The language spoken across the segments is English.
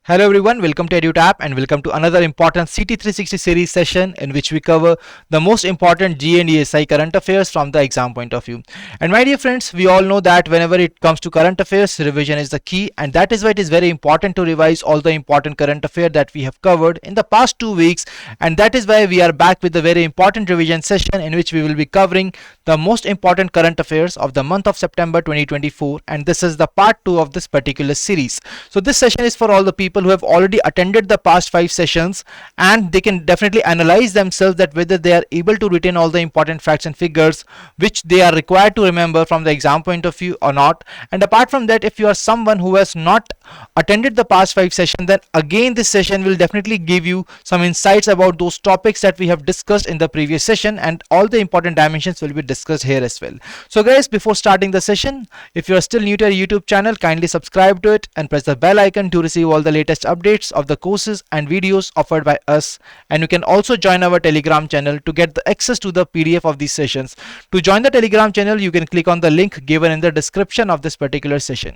Hello everyone, welcome to EduTap and welcome to another important CT360 series session in which we cover the most important G and ESI current affairs from the exam point of view. And my dear friends, we all know that whenever it comes to current affairs, revision is the key, and that is why it is very important to revise all the important current affairs that we have covered in the past 2 weeks, and that is why we are back with a very important revision session in which we will be covering the most important current affairs of the month of September 2024, and this is the part 2 of this particular series. So this session is for all the people who have already attended the past 5 sessions, and they can definitely analyze themselves that whether they are able to retain all the important facts and figures which they are required to remember from the exam point of view or not. And apart from that, if you are someone who has not attended the past 5 sessions, then again this session will definitely give you some insights about those topics that we have discussed in the previous session, and all the important dimensions will be discussed here as well. So guys, before starting the session, if you are still new to our YouTube channel, kindly subscribe to it and press the bell icon to receive all the latest updates of the courses and videos offered by us. And you can also join our Telegram channel to get the access to the PDF of these sessions. To join the Telegram channel, you can click on the link given in the description of this particular session.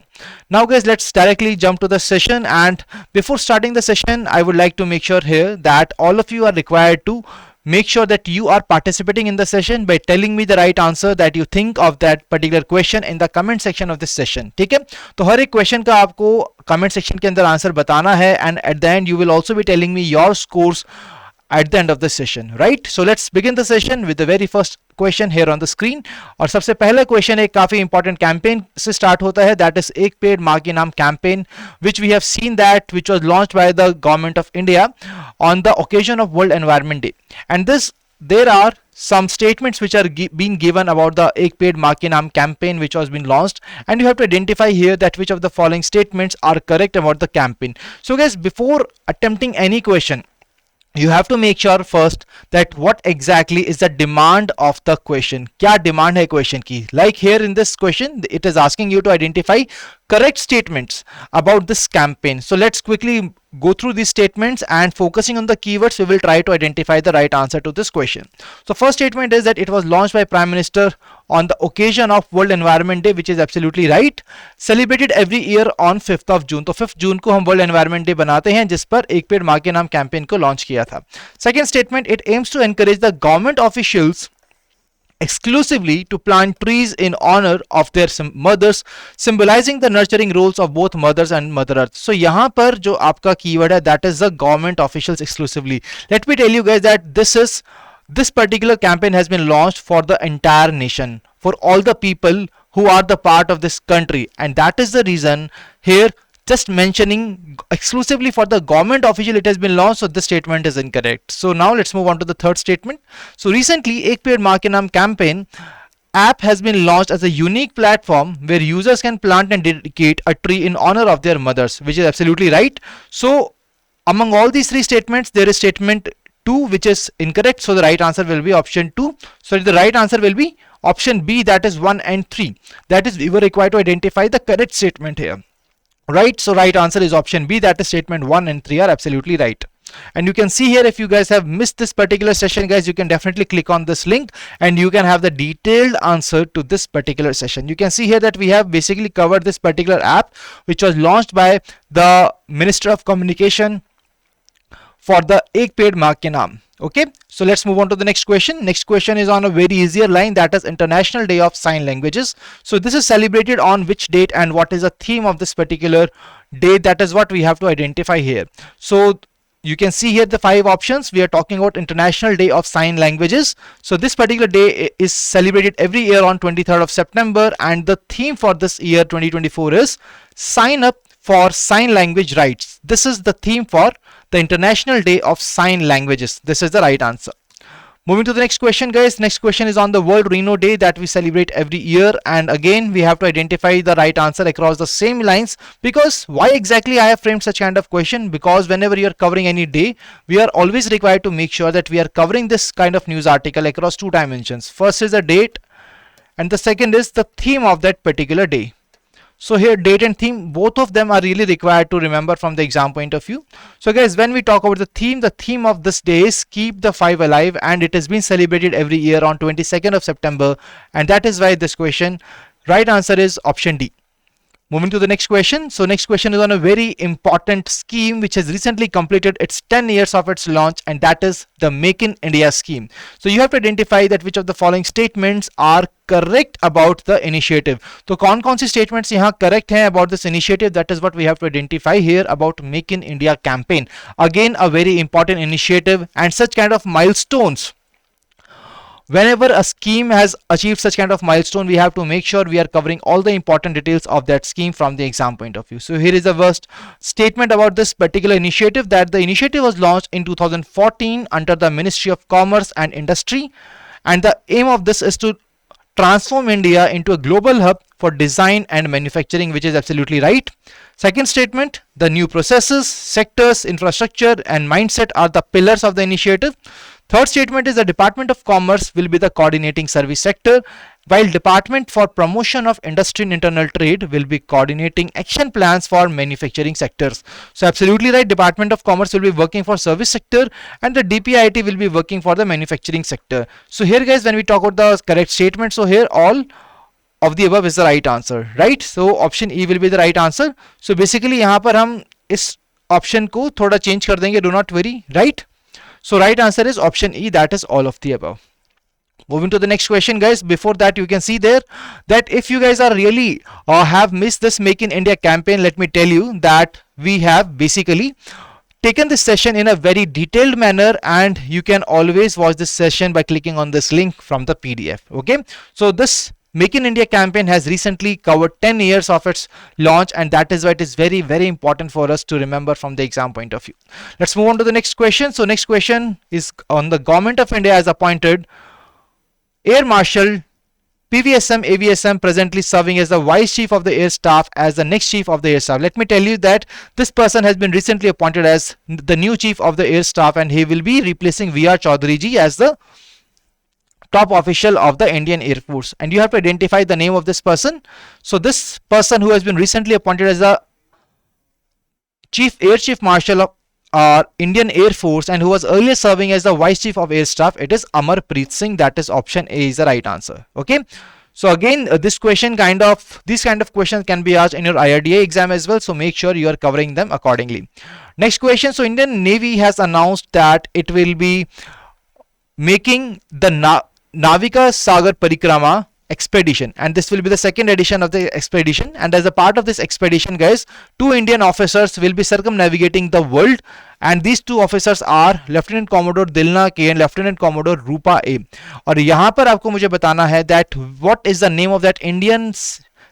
Now guys, let's directly jump to the session, and before starting the session, I would like to make sure here that all of you are required to make sure that you are participating in the session by telling me the right answer that you think of that particular question in the comment section of this session. ठीक है, तो हर एक question का आपको comment section के अंदर answer बताना है, and at the end you will also be telling me your scores at the end of the session, right? So let's begin the session with the very first question here on the screen. और सबसे पहला question एक काफी important campaign से start होता है, that is एक पेड़ माँ के नाम campaign, which we have seen that which was launched by the government of India on the occasion of World Environment Day. And this, there are some statements which are being given about the Ek Ped Maa Ke Naam campaign which was been launched, and you have to identify here that which of the following statements are correct about the campaign. So guys, before attempting any question, you have to make sure first that what exactly is the demand of the question. क्या demand है question की? Like here in this question, it is asking you to identify correct statements about this campaign. So let's quickly go through these statements, and focusing on the keywords, we will try to identify the right answer to this question. So first statement is that it was launched by Prime Minister on the occasion of World Environment Day, which is absolutely right. Celebrated every year on 5th of June. तो 5th जून को हम World Environment Day बनाते हैं, जिस पर एक पेड़ माँ के नाम कैंपेन को लॉन्च किया था. Second statement, it aims to encourage the government officials exclusively to plant trees in honor of their mothers, symbolizing the nurturing roles of both mothers and Mother Earth. So यहाँ पर जो आपका keyword है, that is the government officials exclusively. Let me tell you guys that this particular campaign has been launched for the entire nation, for all the people who are the part of this country, and that is the reason here just mentioning exclusively for the government official it has been launched, so this statement is incorrect. So now let's move on to the third statement. So recently Ek Ped Maa Ke Naam campaign app has been launched as a unique platform where users can plant and dedicate a tree in honor of their mothers, which is absolutely right. So among all these three statements, there is statement 2 which is incorrect, so the right answer will be option 2. So the right answer will be option B, that is 1 and 3. That is, we were required to identify the correct statement here. Right, so right answer is option B, that is statement 1 and 3 are absolutely right. And you can see here, if you guys have missed this particular session, guys, you can definitely click on this link and you can have the detailed answer to this particular session. You can see here that we have basically covered this particular app which was launched by the Minister of Communication for the Ek Ped Maa Ke Naam. Okay, so let's move on to the next question. Next question is on a very easier line, that is International Day of Sign Languages. So this is celebrated on which date, and what is the theme of this particular day? That is what we have to identify here. So you can see here the 5 options. We are talking about International Day of Sign Languages. So this particular day is celebrated every year on 23rd of September, and the theme for this year 2024 is Sign Up for Sign Language Rights. This is the theme for the International Day of Sign Languages. This is the right answer. Moving to the next question, guys. Next question is on the World Rhino Day that we celebrate every year, and again we have to identify the right answer across the same lines. Because why exactly I have framed such kind of question? Because whenever you are covering any day, we are always required to make sure that we are covering this kind of news article across 2 dimensions. First is the date, and the second is the theme of that particular day. So here date and theme, both of them are really required to remember from the exam point of view. So guys, when we talk about the theme of this day is Keep the 5 Alive, and it has been celebrated every year on 22nd of September, and that is why this question right answer is option D. Moving to the next question. So next question is on a very important scheme which has recently completed its 10 years of its launch, and that is the Make in India scheme. So you have to identify that which of the following statements are correct about the initiative. तो कौन सी statements यहाँ correct हैं about this initiative? That is what we have to identify here about Make in India campaign. Again, a very important initiative, and such kind of milestones, whenever a scheme has achieved such kind of milestone, we have to make sure we are covering all the important details of that scheme from the exam point of view. So here is the first statement about this particular initiative, that the initiative was launched in 2014 under the Ministry of Commerce and Industry, and the aim of this is to transform India into a global hub for design and manufacturing, which is absolutely right. Second statement, the new processes, sectors, infrastructure and mindset are the pillars of the initiative. Third statement is the Department of Commerce will be the coordinating service sector, while Department for Promotion of Industry and Internal Trade will be coordinating action plans for manufacturing sectors. So absolutely right, Department of Commerce will be working for service sector and the DPIIT will be working for the manufacturing sector. So here guys, when we talk about the correct statement, so here all of the above is the right answer, right? So option E will be the right answer. So basically यहाँ पर हम इस option को थोड़ा change कर देंगे, do not worry, right? So right answer is option E, that is all of the above. Moving to the next question guys, before that you can see there that if you guys are really have missed this Make in India campaign, let me tell you that we have basically taken this session in a very detailed manner, and you can always watch this session by clicking on this link from the PDF. Okay, so this Make in India campaign has recently covered 10 years of its launch, and that is why it is very, very important for us to remember from the exam point of view. Let's move on to the next question. So next question is on the Government of India has appointed Air Marshal PVSM AVSM, presently serving as the Vice Chief of the Air Staff, as the next Chief of the Air Staff. Let me tell you that this person has been recently appointed as the new Chief of the Air Staff, and he will be replacing VR Chaudhary ji as the top official of the Indian Air Force. And you have to identify the name of this person. So this person who has been recently appointed as the Air Chief Marshal of Indian Air Force and who was earlier serving as the Vice Chief of Air Staff, it is Amarpreet Singh. That is option A is the right answer. Okay, so again these kind of questions can be asked in your IRDAI exam as well, so make sure you are covering them accordingly. Next question. So Indian Navy has announced that it will be making the Navika Sagar Parikrama expedition, and this will be the second edition of the expedition, and as a part of this expedition guys, 2 Indian officers will be circumnavigating the world, and these 2 officers are Lieutenant Commodore Dilna K and Lieutenant Commodore Rupa A. और यहाँ पर आपको मुझे बताना है that what is the name of that Indian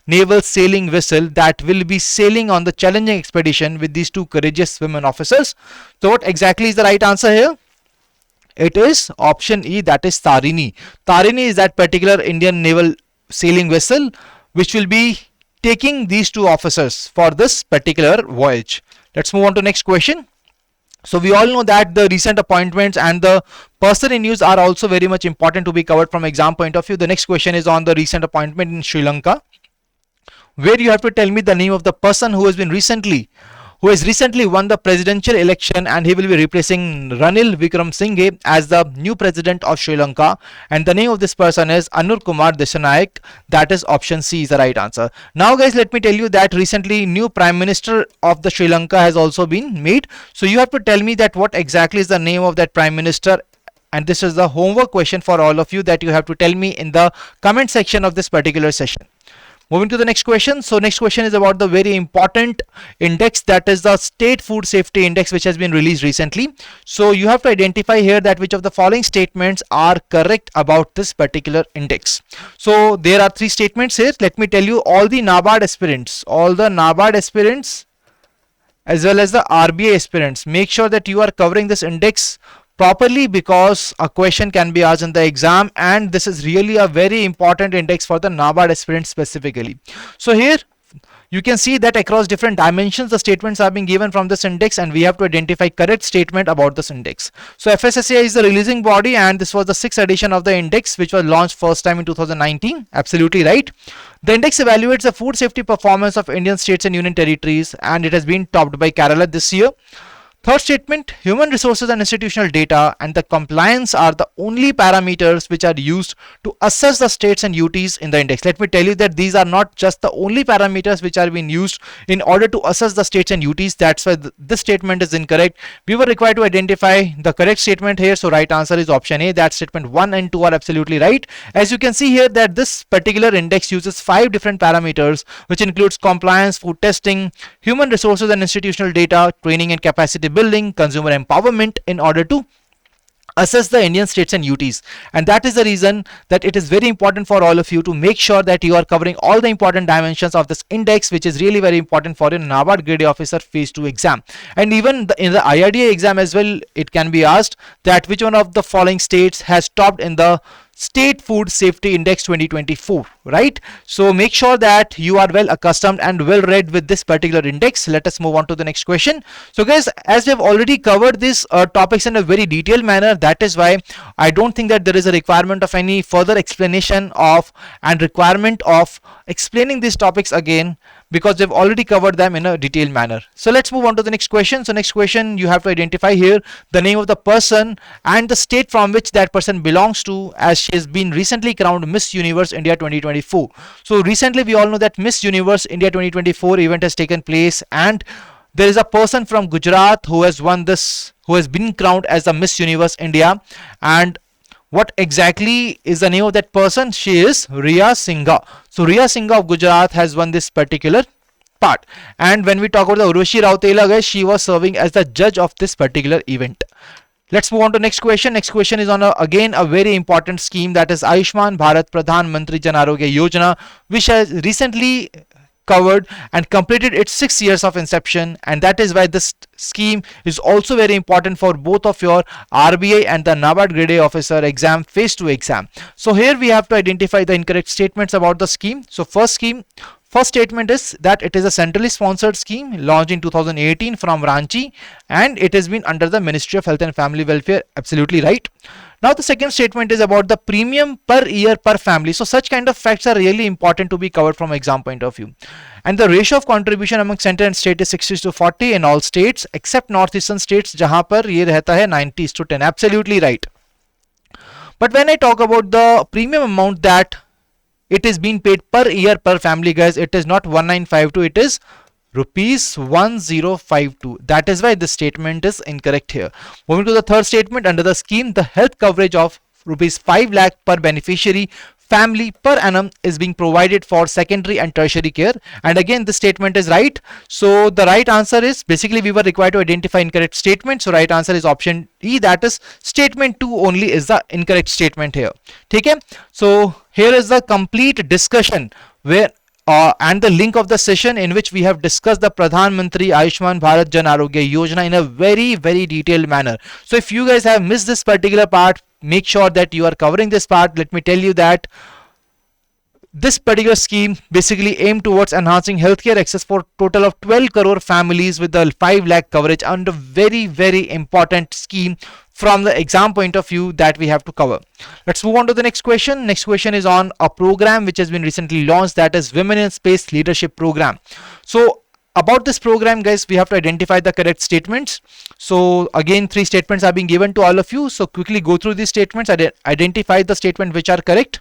naval sailing vessel that will be sailing on the challenging expedition with these 2 courageous women officers. So what exactly is the right answer here? It is option E, that is Tarini. Tarini is that particular Indian naval sailing vessel which will be taking these 2 officers for this particular voyage. Let's move on to next question. So we all know that the recent appointments and the person in news are also very much important to be covered from exam point of view. The next question is on the recent appointment in Sri Lanka, where you have to tell me the name of the person who has recently won the presidential election, and he will be replacing Ranil Wickremesinghe as the new president of Sri Lanka, and the name of this person is Anur Kumar Dissanayake. That is option C is the right answer. Now guys, let me tell you that recently new prime minister of the Sri Lanka has also been made, so you have to tell me that what exactly is the name of that prime minister, and this is the homework question for all of you that you have to tell me in the comment section of this particular session. Moving to the next question. So next question is about the very important index, that is the State Food Safety Index, which has been released recently. So you have to identify here that which of the following statements are correct about this particular index. So there are 3 statements here. Let me tell you, all the NABARD aspirants as well as the RBI aspirants, make sure that you are covering this index properly, because a question can be asked in the exam, and this is really a very important index for the NABARD aspirants specifically. So here you can see that across different dimensions the statements are being given from this index, and we have to identify correct statement about this index. So FSSAI is the releasing body, and this was the 6th edition of the index which was launched first time in 2019. Absolutely right. The index evaluates the food safety performance of Indian states and union territories, and it has been topped by Kerala this year. Third statement, human resources and institutional data and the compliance are the only parameters which are used to assess the states and UTs in the index. Let me tell you that these are not just the only parameters which are being used in order to assess the states and UTs. That's why this statement is incorrect. We were required to identify the correct statement here. So right answer is option A. That statement 1 and 2 are absolutely right. As you can see here that this particular index uses 5 different parameters, which includes compliance, food testing, human resources and institutional data, training and capacity building, consumer empowerment, in order to assess the Indian states and UTs. And that is the reason that it is very important for all of you to make sure that you are covering all the important dimensions of this index, which is really very important for your NABARD Grade A officer phase 2 exam. And even in the IRDAI exam as well, it can be asked that which one of the following states has topped in the State Food Safety Index 2024, right? So make sure that you are well accustomed and well read with this particular index. Let us move on to the next question. So guys, as we have already covered these topics in a very detailed manner, that is why I don't think that there is a requirement of any further explanation of and requirement of explaining these topics again, because they've already covered them in a detailed manner. So let's move on to the next question. So next question, you have to identify here the name of the person and the state from which that person belongs to, as she has been recently crowned Miss Universe India 2024. So recently we all know that Miss Universe India 2024 event has taken place, and there is a person from Gujarat who has won this, who has been crowned as the Miss Universe India. And what exactly is the name of that person? She is Riya Singha. So Riya Singha of Gujarat has won this particular part. And when we talk about the Urvashi Rautela, guys, she was serving as the judge of this particular event. Let's move on to next question. Next question is on again a very important scheme, that is Ayushman Bharat Pradhan Mantri Jan Arogya Yojana, which has recently covered and completed its 6 years of inception, and that is why this scheme is also very important for both of your RBI and the NABARD Grade A officer exam phase 2 exam. So here we have to identify the incorrect statements about the scheme. So first statement is that it is a centrally sponsored scheme launched in 2018 from Ranchi, and it has been under the Ministry of Health and Family Welfare. Absolutely right. Now the second statement is about the premium per year per family. So such kind of facts are really important to be covered from exam point of view. And the ratio of contribution among center and state is 60:40 in all states except northeastern states, जहां पर ये रहता है 90:10. Absolutely right. But when I talk about the premium amount that it is being paid per year per family, guys, it is not 1952, it is rupees 1052. That is why this statement is incorrect here. Moving to the third statement, under the scheme, the health coverage of rupees 5 lakh per beneficiary family per annum is being provided for secondary and tertiary care. And again, this statement is right. So the right answer is, basically we were required to identify incorrect statement. So right answer is option E, that is statement 2 only is the incorrect statement here. Okay? So here is the complete discussion where and the link of the session in which we have discussed the Pradhan Mantri Ayushman Bharat Jan Arogya Yojana in a very detailed manner. So if you guys have missed this particular part, make sure that you are covering this part. Let me tell you that this particular scheme basically aimed towards enhancing healthcare access for total of 12 crore families with the 5 lakh coverage, and a very important scheme from the exam point of view that we have to cover. Let's move on to the next question. Next question is on a program which has been recently launched, that is Women in Space Leadership Program. So about this program, guys, we have to identify the correct statements. So again, 3 statements are being given to all of you. So quickly go through these statements, identify the statement which are correct.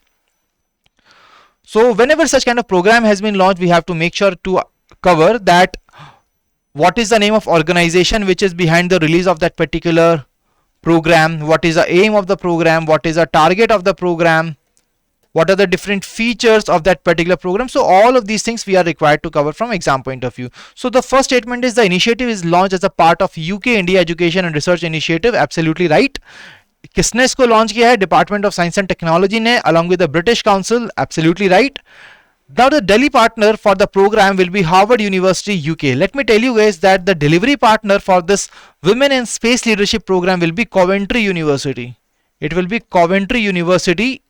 So whenever such kind of program has been launched, we have to make sure to cover that what is the name of organization which is behind the release of that particular program, what is the aim of the program, what is the target of the program, what are the different features of that particular program. So all of these things we are required to cover from exam point of view. So the first statement is the initiative is launched as a part of UK India Education and Research Initiative. Absolutely right. किसने इसको launch किया है? Department of science and technology ने along with the British Council. Absolutely right. Now the Delhi partner for the program will be Harvard University UK. Let me tell you guys that the delivery partner for this Women in Space Leadership Program will be Coventry University. It will be Coventry University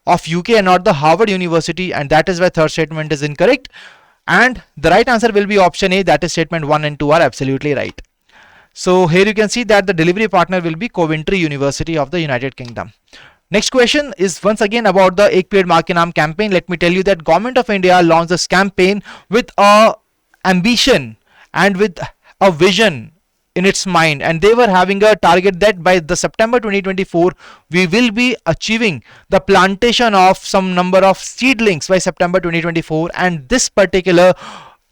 of UK and not the Harvard University, and that is why third statement is incorrect. And the right answer will be option A, that is statement 1 and 2 are absolutely right. So here you can see that the delivery partner will be Coventry University of the United Kingdom. Next question is once again about the Ek Ped Maa Ke Naam campaign. Let me tell you that Government of India launched this campaign with a ambition and with a vision in its mind, and they were having a target that by the September 2024 we will be achieving the plantation of some number of seedlings by September 2024. And this particular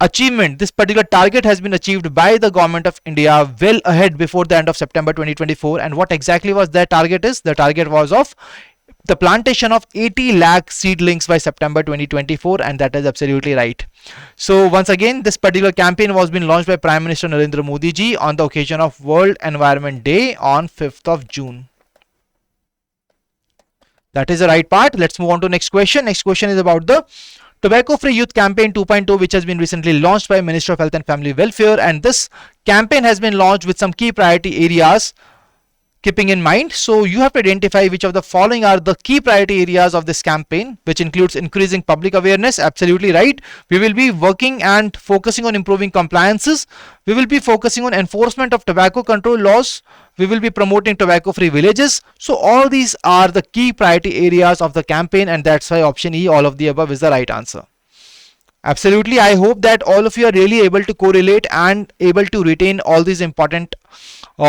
achievement, this particular target has been achieved by the government of India well ahead before the end of September 2024. And what exactly was their target is? The target was of the plantation of 80 lakh seedlings by September 2024, and that is absolutely right. So once again, this particular campaign was being launched by Prime Minister Narendra Modi ji on the occasion of World Environment Day on 5th of June. That is the right part. Let's move on to next question. Next question is about the Tobacco Free Youth Campaign 2.0, which has been recently launched by Minister of Health and Family Welfare, and this campaign has been launched with some key priority areas keeping in mind. So you have to identify which of the following are the key priority areas of this campaign, which includes increasing public awareness. Absolutely right. We will be working and focusing on improving compliances. We will be focusing on enforcement of tobacco control laws. We will be promoting tobacco free villages. So all these are the key priority areas of the campaign, and that's why option E, all of the above, is the right answer. Absolutely. I hope that all of you are really able to correlate and able to retain all these important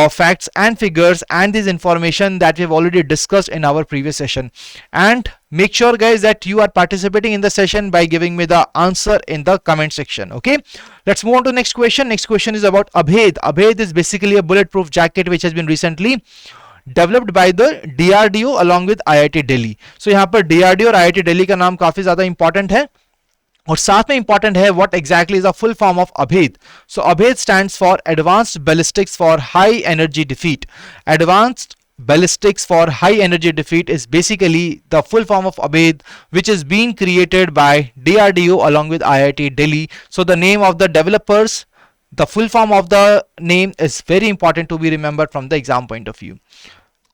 facts and figures and this information that we've already discussed in our previous session. And make sure guys that you are participating in the session by giving me the answer in the comment section. Okay, let's move on to next question. Next question is about Abhed. Abhed is basically a bulletproof jacket which has been recently developed by the DRDO along with IIT Delhi. So यहाँ पर DRDO और IIT Delhi का नाम काफी ज्यादा important है, और साथ में इंपॉर्टेंट है what exactly is the full form of ABHED. So ABHED stands for Advanced Ballistics for High Energy Defeat. Advanced Ballistics for High Energy Defeat is basically the full form of ABHED, which is being created by DRDO along with IIT Delhi. So the name of the developers, the full form of the name is very important to be remembered from the exam point of view.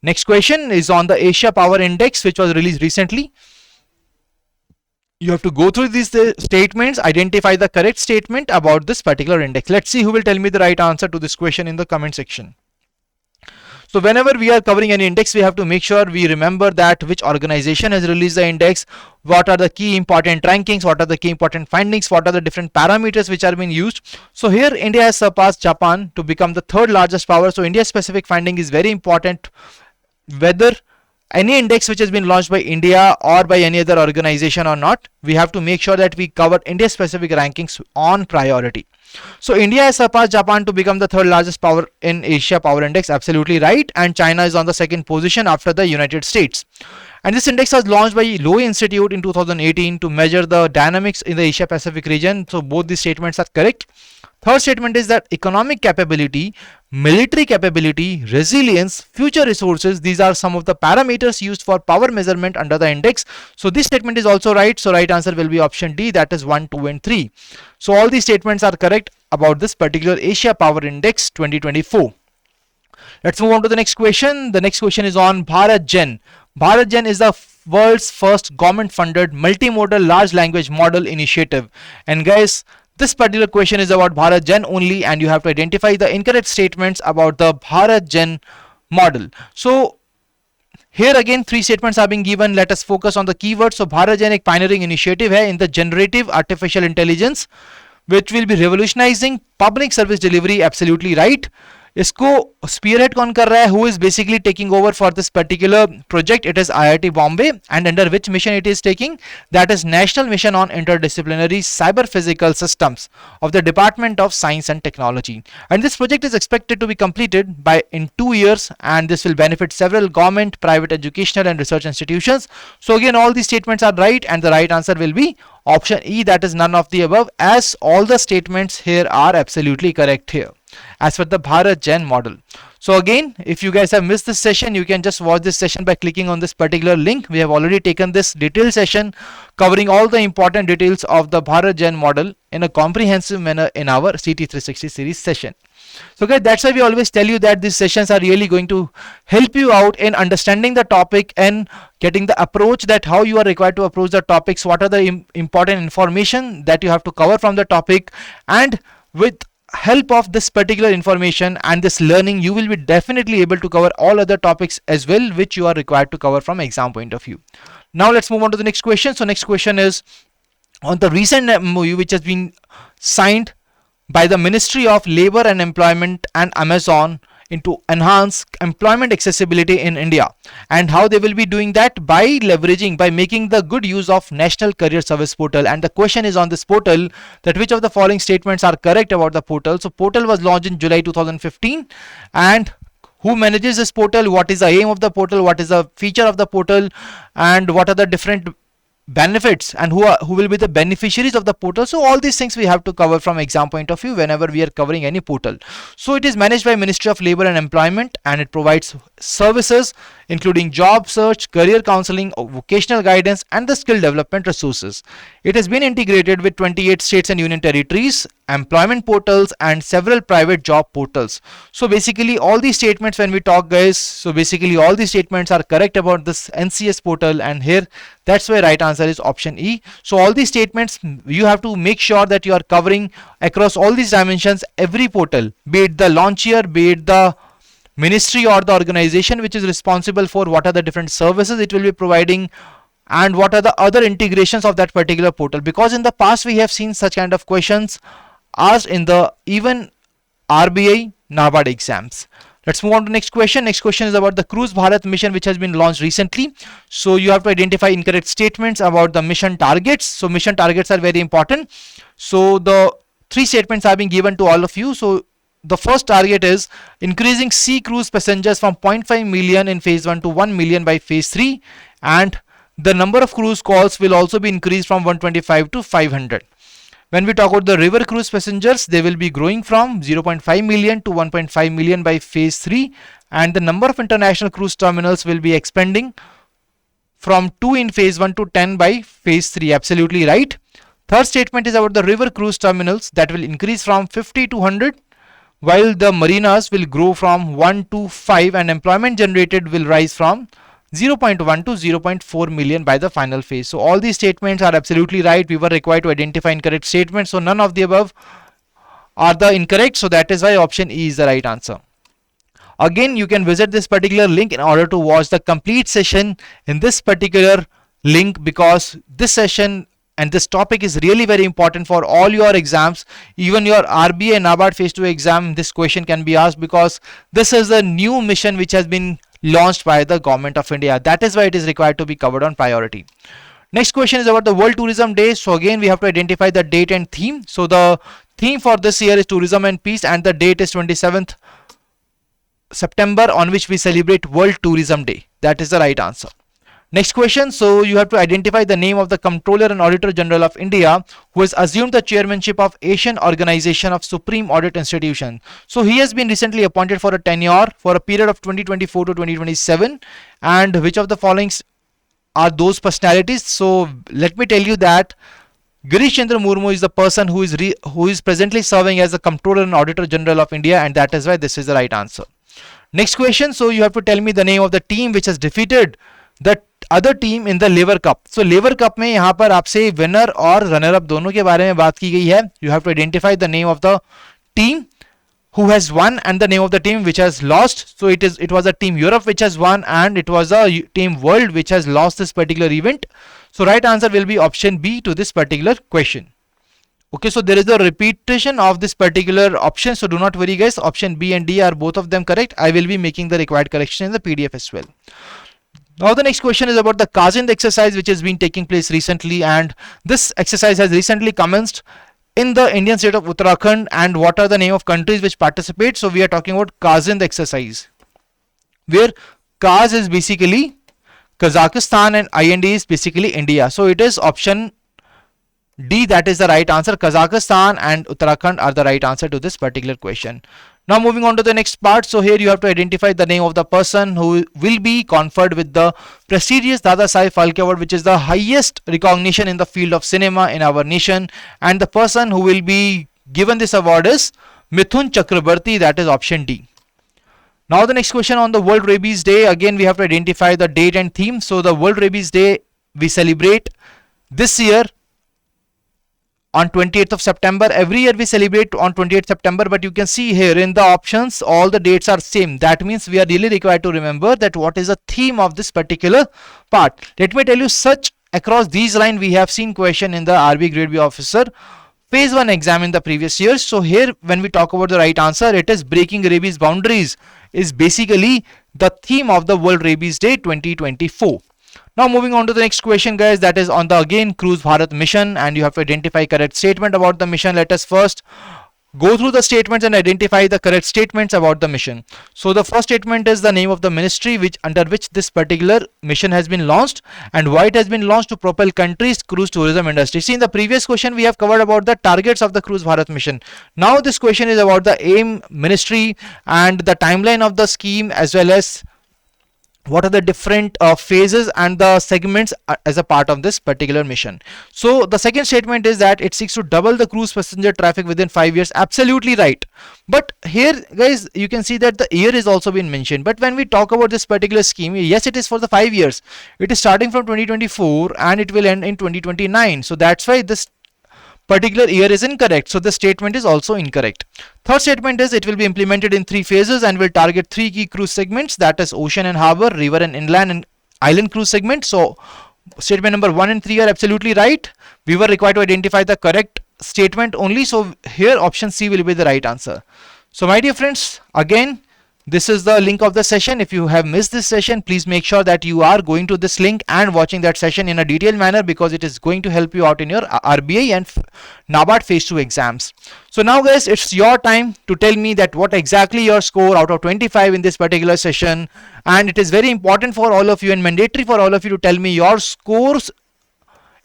Next question is on the Asia Power Index, which was released recently. You have to go through these statements, identify the correct statement about this particular index. Let's see who will tell me the right answer to this question in the comment section. So whenever we are covering an index, we have to make sure we remember that which organization has released the index, what are the key important rankings, what are the key important findings, what are the different parameters which are being used. So here India has surpassed Japan to become the third largest power. So India specific finding is very important. Whether any index which has been launched by India or by any other organization or not, we have to make sure that we cover India specific rankings on priority. So India has surpassed Japan to become the third largest power in Asia Power Index. Absolutely right. And China is on the second position after the United States. And this index was launched by Lowy Institute in 2018 to measure the dynamics in the Asia Pacific region. So both these statements are correct. Third statement is that economic capability, military capability, resilience, future resources, these are some of the parameters used for power measurement under the index. So this statement is also right. So right answer will be option D, that is 1, 2 and 3. So all these statements are correct about this particular Asia Power Index 2024. Let's move on to the next question. The next question is on Bharat Gen. Bharat Gen is the world's first government funded multimodal large language model initiative. And guys, this particular question is about Bharat Gen only, and you have to identify the incorrect statements about the Bharat Gen model. So here again 3 statements are being given. Let us focus on the keywords. So Bharat Gen एक pioneering initiative है in the generative artificial intelligence which will be revolutionizing public service delivery. Absolutely right. इसको spearhead कौन कर रहा है? Who is basically taking over for this particular project? It is IIT Bombay. And under which mission it is taking? That is National Mission on Interdisciplinary Cyber Physical Systems of the Department of Science and Technology. And this project is expected to be completed in 2 years, and this will benefit several government, private educational and research institutions. So again, all these statements are right, and the right answer will be option E, that is none of the above, as all the statements here are absolutely correct here as per the Bharat Gen model. So again, if you guys have missed this session, you can just watch this session by clicking on this particular link. We have already taken this detailed session covering all the important details of the Bharat Gen model in a comprehensive manner in our CT360 series session. So guys, that's why we always tell you that these sessions are really going to help you out in understanding the topic and getting the approach that how you are required to approach the topics, what are the important information that you have to cover from the topic, and with help of this particular information and this learning, you will be definitely able to cover all other topics as well which you are required to cover from exam point of view. Now let's move on to the next question. So next question is on the recent MOU which has been signed by the Ministry of Labor and Employment and Amazon into enhance employment accessibility in India. And how they will be doing that? By leveraging, by making the good use of National Career Service Portal. And the question is on this portal that which of the following statements are correct about the portal. So portal was launched in July 2015, and who manages this portal, what is the aim of the portal, what is the feature of the portal, and what are the different benefits, and who will be the beneficiaries of the portal. So all these things we have to cover from exam point of view whenever we are covering any portal. So it is managed by Ministry of Labor and Employment, and it provides services including job search, career counseling, vocational guidance, and the skill development resources. It has been integrated with 28 states and union territories, employment portals, and several private job portals. So basically all these statements when we talk, guys, so basically all these statements are correct about this NCS portal, and here that's why right answer is option E. So all these statements you have to make sure that you are covering across all these dimensions, every portal, be it the launcher, be it the ministry or the organization which is responsible for what are the different services it will be providing, and what are the other integrations of that particular portal. Because in the past we have seen such kind of questions asked in the even RBI NABARD exams. Let's move on to next question. Next question is about the Cruise Bharat mission which has been launched recently. So you have to identify incorrect statements about the mission targets. So mission targets are very important. So the three statements are being given to all of you. So the first target is increasing sea cruise passengers from 0.5 million in phase 1 to 1 million by phase 3, and the number of cruise calls will also be increased from 125 to 500. When we talk about the river cruise passengers, they will be growing from 0.5 million to 1.5 million by phase 3, and the number of international cruise terminals will be expanding from 2 in phase 1 to 10 by phase 3. Absolutely right. Third statement is about the river cruise terminals that will increase from 50 to 100, while the marinas will grow from 1 to 5, and employment generated will rise from 0.1 to 0.4 million by the final phase. So all these statements are absolutely right. We were required to identify incorrect statements, so none of the above are the incorrect, so that is why option E is the right answer. Again, you can visit this particular link in order to watch the complete session in this particular link, because this session and this topic is really very important for all your exams. Even your RBI and NABARD phase 2 exam, this question can be asked, because this is a new mission which has been launched by the government of India. That is why it is required to be covered on priority. Next question is about the World Tourism Day. So again we have to identify the date and theme. So the theme for this year is tourism and peace, and the date is 27th September, on which we celebrate World Tourism Day. That is the right answer. Next question. So you have to identify the name of the Comptroller and Auditor General of India who has assumed the chairmanship of Asian Organization of Supreme Audit Institution. So he has been recently appointed for a tenure for a period of 2024 to 2027. And which of the following are those personalities? So let me tell you that Girish Chandra Murmu is the person who is presently serving as the Comptroller and Auditor General of India, and that is why this is the right answer. Next question. So you have to tell me the name of the team which has defeated the other team in the Lever Cup. So Lever Cup में यहाँ पर आपसे winner और runner up दोनों के बारे में बात की गई है. You have to identify the name of the team who has won and the name of the team which has lost. So it was a team Europe which has won, and it was a team World which has lost this particular event. So right answer will be option B to this particular question. Okay, so there is a repetition of this particular option, so do not worry guys. Option B and D are both of them correct. I will be making the required correction in the PDF as well. Now the next question is about the Kazind exercise which has been taking place recently, and this exercise has recently commenced in the Indian state of Uttarakhand. And what are the name of countries which participate? So we are talking about Kazind exercise, where Kaz is basically Kazakhstan and IND is basically India. So it is option D, that is the right answer. Kazakhstan and Uttarakhand are the right answer to this particular question. Now moving on to the next part. So here you have to identify the name of the person who will be conferred with the prestigious Dada Saheb Phalke Award, which is the highest recognition in the field of cinema in our nation. And the person who will be given this award is Mithun Chakrabarti, that is option D. Now the next question on the World Rabies Day. Again we have to identify the date and theme. So the World Rabies Day we celebrate this year on 28th of September. Every year we celebrate on 28th September, but you can see here in the options all the dates are same. That means we are really required to remember that what is the theme of this particular part. Let me tell you, such across these lines we have seen question in the RBI Grade B officer phase 1 exam in the previous years. So here when we talk about the right answer, it is breaking rabies boundaries is basically the theme of the World Rabies Day 2024. Now moving on to the next question, guys, that is on the again Cruise Bharat mission, and you have to identify correct statement about the mission. Let us first go through the statements and identify the correct statements about the mission. So the first statement is the name of the ministry which under which this particular mission has been launched, and why it has been launched: to propel country's cruise tourism industry. See, in the previous question we have covered about the targets of the Cruise Bharat mission. Now this question is about the aim, ministry, and the timeline of the scheme, as well as what are the different phases and the segments as a part of this particular mission. So the second statement is that it seeks to double the cruise passenger traffic within 5 years. Absolutely right. But here, guys, you can see that the year is also been mentioned. But when we talk about this particular scheme, yes, it is for the 5 years. It is starting from 2024 and it will end in 2029. So that's why this particular year is incorrect. So the statement is also incorrect. Third statement is it will be implemented in 3 phases and will target 3 key cruise segments, that is ocean and harbor, river and inland, and island cruise segment. So statement number 1 and 3 are absolutely right. We were required to identify the correct statement only. So here option C will be the right answer. So my dear friends, again, this is the link of the session. If you have missed this session, please make sure that you are going to this link and watching that session in a detailed manner, because it is going to help you out in your RBI and NABARD phase 2 exams. So now, guys, it's your time to tell me that what exactly your score out of 25 in this particular session, and it is very important for all of you and mandatory for all of you to tell me your scores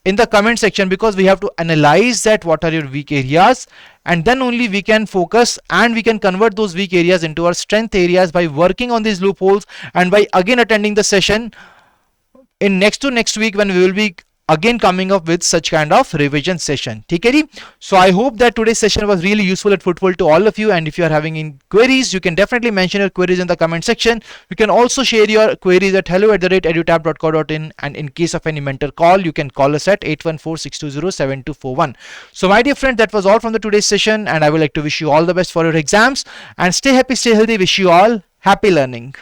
in the comment section, because we have to analyze that what are your weak areas, and then only we can focus and we can convert those weak areas into our strength areas by working on these loopholes and by again attending the session in next week when we will be again coming up with such kind of revision session. Okay? So I hope that today's session was really useful and fruitful to all of you, and if you are having any queries, you can definitely mention your queries in the comment section. You can also share your queries at hello@edutap.co.in, and in case of any mentor call, you can call us at 814-620-7241. So my dear friend, that was all from the today's session, and I would like to wish you all the best for your exams, and stay happy, stay healthy. Wish you all happy learning.